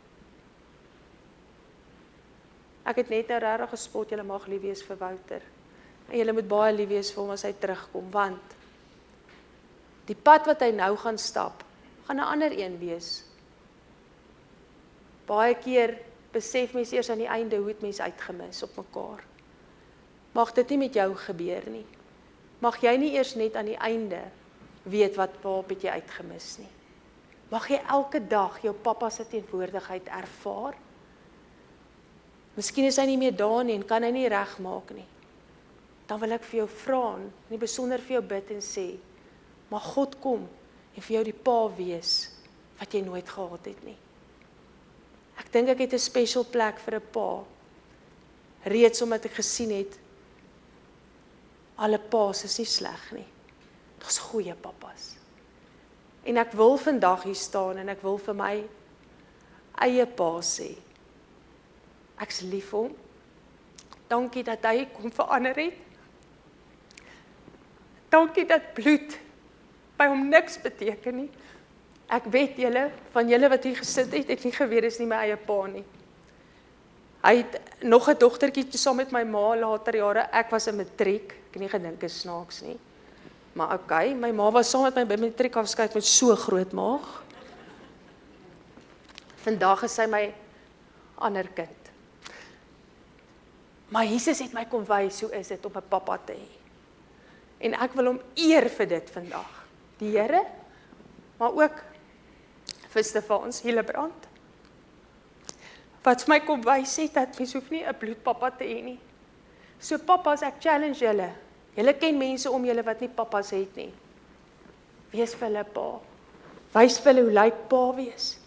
Ek het net nou regtig gespot, julle mag lief wees vir Wouter. En julle moet baie lief wees vir hom as hy terugkom, want die pad wat hy nou gaan stap, gaan 'n ander een wees. Baie keer besef mens eers aan die einde hoe het mens uitgemis op mekaar. Mag dit nie met jou gebeur nie. Mag jy nie eers net aan die einde weet waarop het jy uitgemis nie. Mag jy elke dag jou pappa se teenwoordigheid ervaar. Miskien is hy nie meer daar nie en kan hy nie regmaak nie. Dan wil ek vir jou vra en nie besonder vir jou bid en sê, mag God kom en vir jou die pa wees wat jy nooit gehad het nie. Ek dink ek het 'n special plek vir 'n pa, reeds omdat ek gesien het, alle pa's is nie sleg nie. Daar's goeie pappas. En ek wil vandag hier staan en ek wil vir my eie pa sê, ek's lief vir hom. Dankie dat hy kom verander het. Dankie dat bloed by hom niks beteken nie. Ek weet van julle wat hier gesit het, het nie geweet is nie my eie pa nie. Hy het nog 'n dogtertjie saam met my ma later jare, ek was 'n matriek, ek het nie gedink is snaaks nie. Maar okay, my ma was saam met my by matriek afskeid met so groot maag. Vandag is sy my ander kind. Maar Jesus het my kom wys hoe is dit om 'n pappa te hê. En ek wil hom eer vir dit vandag. Die Here, maar ook vir Stefans Hillebrand. Wat vir my kom wys het dat mens hoef nie 'n bloedpappa te hê nie. So pappas, ek challenge julle. Julle ken mense om julle wat nie pappas het nie. Wees vir hulle pa. Wys vir hulle hoe lyk pa wees.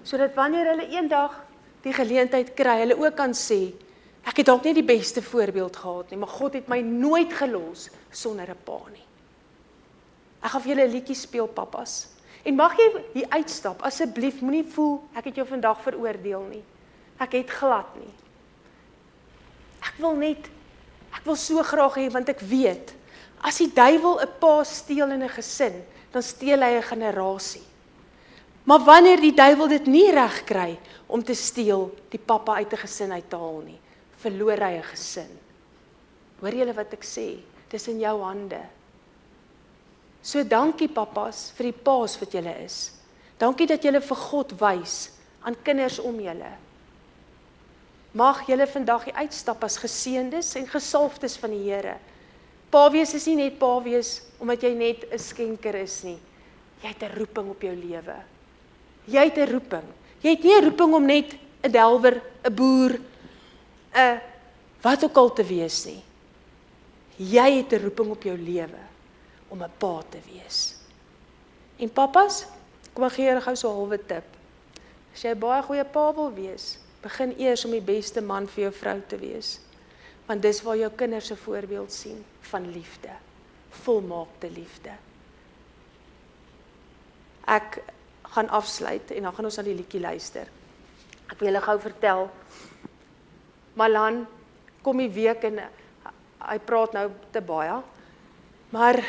Sodat wanneer hulle eendag die geleentheid kry, hulle ook kan sê, ek het dalk nie die beste voorbeeld gehad nie, maar God het my nooit gelos sonder 'n pa nie. Ek gaan vir julle 'n liedjie speel, pappas. En mag jy hier uitstap, asseblief, moenie voel, ek het jou vandag veroordeel nie. Ek het glad nie. Ek wil so graag hê, want ek weet, as die duiwel 'n pa steel in 'n gesin, dan steel hy 'n generasie. Maar wanneer die duiwel dit nie reg kry om te steel, die pappa uit 'n gesin uit te haal nie, verloor hy 'n gesin. Hoor julle wat ek sê? Dis in jou hande. So dankie pappas vir die paas wat julle is. Dankie dat julle vir God wys aan kinders om julle. Mag julle vandag die uitstap as geseëndes en gesalfdes van die Here. Pa wees is nie net pa wees omdat jy net 'n skenker is nie. Jy het 'n roeping op jou lewe. Jy het 'n roeping. Jy het nie 'n roeping om net 'n delwer, 'n boer, wat ook al te wees nie. Jy het 'n roeping op jou lewe om 'n pa te wees. En pappas, kom ek gee julle gou so 'n halwe tip. As jy baie goeie pa wil wees, begin eers om die beste man vir jou vrou te wees. Want dis waar jou kinders 'n voorbeeld sien van liefde, volmaakte liefde. Ek gaan afsluit en dan gaan ons na die liedjie luister. Ek wil julle gou vertel, Malan kom die week en hy praat nou te baie, maar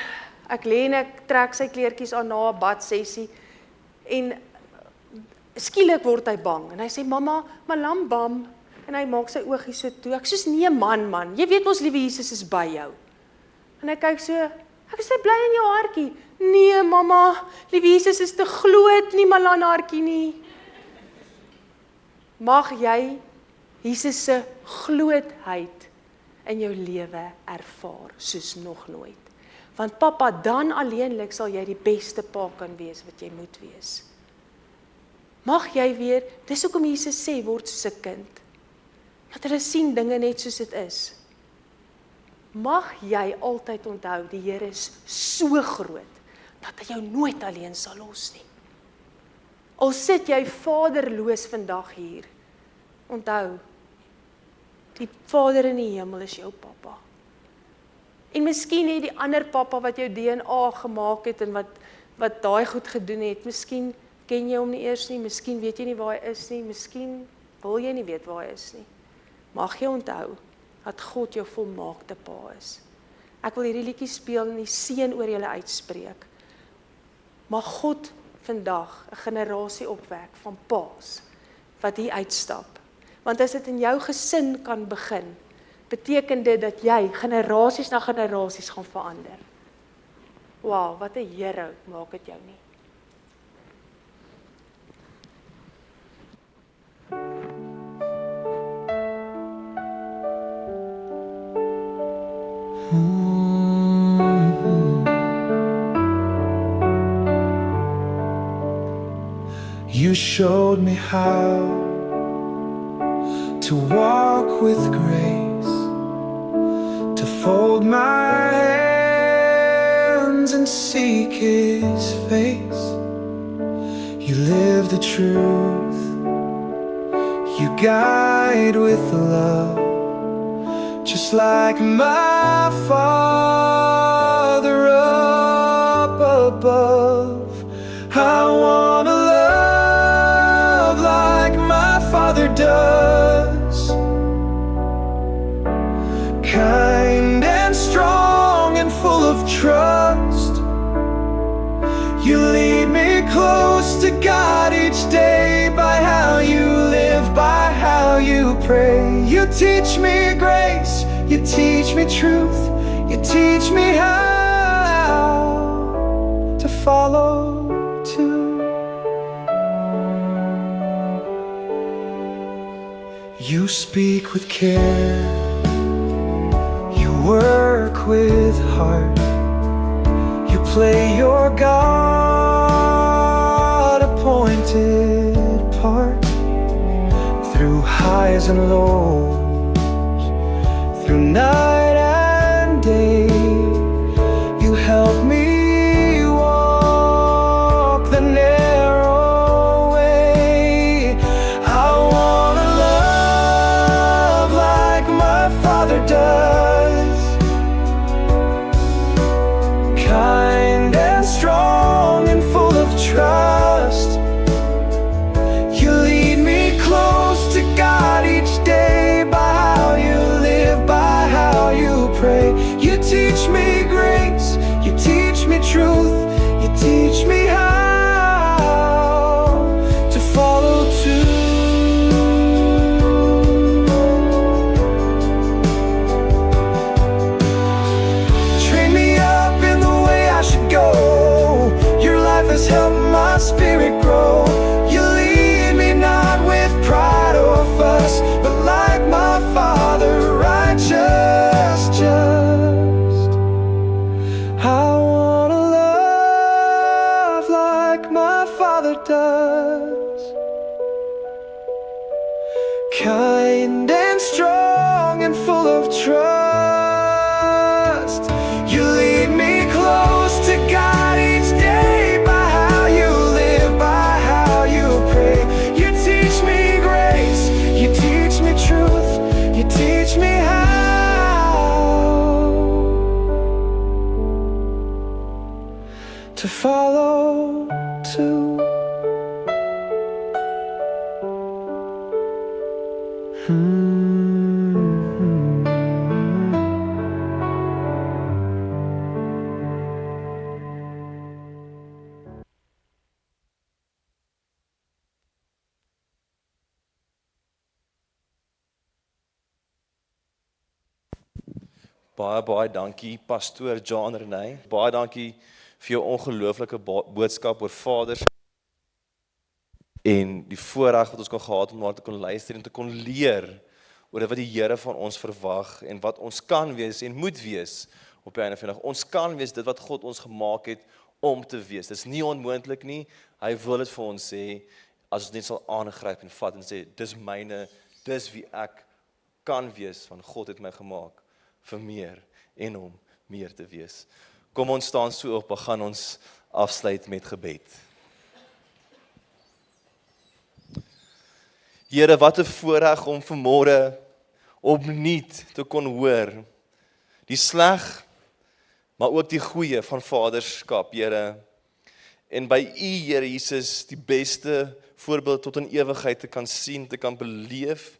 ek lê en ek trek sy kleertjies aan na 'n badsessie en skielik word hy bang en hy sê, mamma, Malan bam, en hy maak sy oogies so toe. Ek soos, nee man, jy weet ons liewe Jesus is by jou. En hy kyk so, ek sê, bly in jou hartjie. Nee mamma, liewe Jesus is te groot, nie Malan hartjie nie. Mag jy Jesus se grootheid in jou lewe ervaar soos nog nooit. Want pappa, dan alleenlik sal jy die beste pa kan wees wat jy moet wees. Mag jy weer, dis hoekom Jesus sê, word soos 'n kind. Dat hulle sien dinge net soos dit is. Mag jy altyd onthou, die Here is so groot, dat hy jou nooit alleen sal los nie. Al sit jy vaderloos vandag hier, onthou, die Vader in die hemel is jou pappa. En miskien het die ander pappa wat jou DNA gemaak het en wat daai goed gedoen het, miskien ken jy hom nie eers nie, miskien weet jy nie waar hy is nie, miskien wil jy nie weet waar hy is nie. Mag jy onthou dat God jou volmaakte pa is. Ek wil hierdie liedjie speel en die seën oor julle uitspreek. Mag God vandag 'n generasie opwek van paas wat hier uitstap. Want as dit in jou gesin kan begin, beteken dit dat jy generasies na generasies gaan verander. Wow, wat 'n Here maak dit jou nie. You showed me how to walk with grace, to fold my hands and seek His face. You live the truth, you guide with love, just like my Father up above. I wanna love like my Father does, kind and strong and full of trust. You lead me close to God each day by how you live, by how you pray. You teach me grace, you teach me truth, you teach me how to follow too. You speak with care, you work with heart, you play your God-appointed part, through highs and lows, through night and day. You help me walk the narrow way. I wanna love like my Father does, kind and strong and full of trust. You lead me close to God each day by how you live, by how you pray. You teach me grace, you teach me truth, you teach me how to follow too. Train me up in the way I should go, your life has helped my spirit grow. You lead me not with pride or fuss, but like my Father, righteous, just. I wanna love like my Father does, kind and strong and full of trust. You lead me close to God each day by how you live, by how you pray. You teach me grace, you teach me truth, you teach me how to follow too. Baie dankie pastoor John Renay. Baie dankie vir jou ongelooflike boodskap oor vaders en die voorreg wat ons kon gehad om na te kon luister en te kon leer oor wat die Here van ons verwag en wat ons kan wees en moet wees op die einde van die dag. Ons kan wees dit wat God ons gemaak het om te wees. Dit is nie onmoontlik nie. Hy wil dit vir ons sê as ons net sal aangryp en vat en sê dis myne, dis wie ek kan wees, want God het my gemaak vir meer en om meer te wees. Kom ons staan so op, gaan ons afsluit met gebed. Here, wat 'n voorreg om vanmôre opnuut te kon hoor, die sleg, maar ook die goeie van vaderskap, Here. En by U, Here Jesus, die beste voorbeeld tot in ewigheid te kan sien, te kan beleef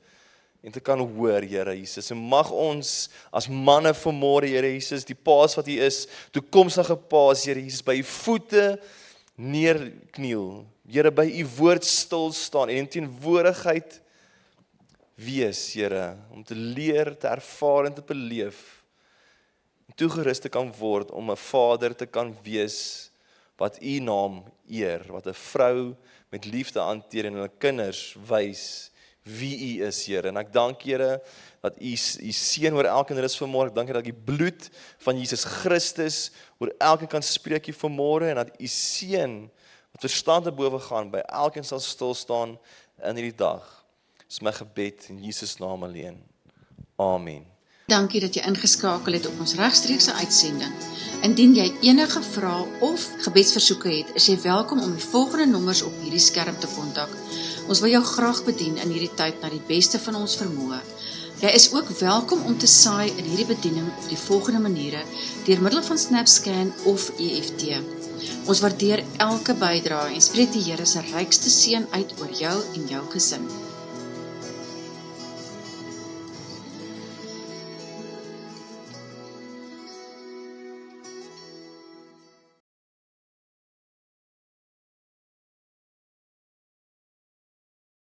en te kan hoor, Here Jesus. En mag ons as manne vanmôre, Here Jesus, die paas wat U is, toekomstige paas, Here Jesus, by U voete neerkniel. Here, by U woord stil staan en in teenwoordigheid wees, Here, om te leer, te ervaar en te beleef, en toegerus te kan word om 'n vader te kan wees wat U naam eer, wat 'n vrou met liefde hanteer en hulle kinders wys wie U is, Here. En ek dank, Here, dat U seën oor elkeen is vanmôre. Ek dank dat die bloed van Jesus Christus oor elkeen kan spreek hier vanmôre en dat U seën wat verstand te bowe gaan by elkeen sal stil staan in hierdie dag. Dis my gebed in Jesus naam alleen. Amen. Dankie dat jy ingeskakel het op ons regstreekse uitsending. Indien jy enige vrae of gebedsversoeke het, is jy welkom om die volgende nommers op hierdie skerm te kontak. Ons wil jou graag bedien in hierdie tyd na die beste van ons vermoë. Jy is ook welkom om te saai in hierdie bediening op die volgende maniere, deur middel van SnapScan of EFT. Ons waardeer elke bydrae en spreek die Here se rykste seën uit oor jou en jou gesin.